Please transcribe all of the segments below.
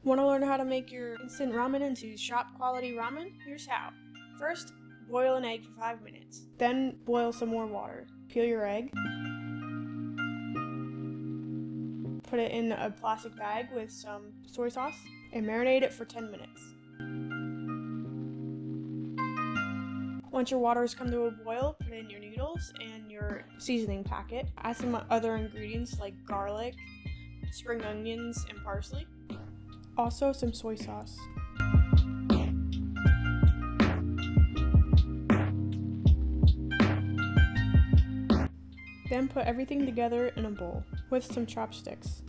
Want to learn how to make your instant ramen into shop quality ramen? Here's how. First, boil an egg for 5 minutes. Then boil some more water. Peel your egg. Put it in a plastic bag with some soy sauce and marinate it for 10 minutes. Once your water has come to a boil, put in your noodles and your seasoning packet. Add some other ingredients like garlic, spring onions, and parsley. Also some soy sauce. Then put everything together in a bowl with some chopsticks.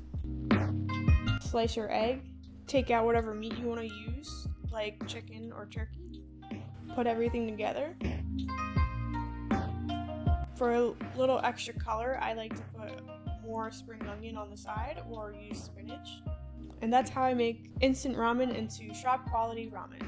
Slice your egg. Take out whatever meat you want to use, like chicken or turkey. Put everything together. For a little extra color, I like to put more spring onion on the side or use spinach. And that's how I make instant ramen into shop quality ramen.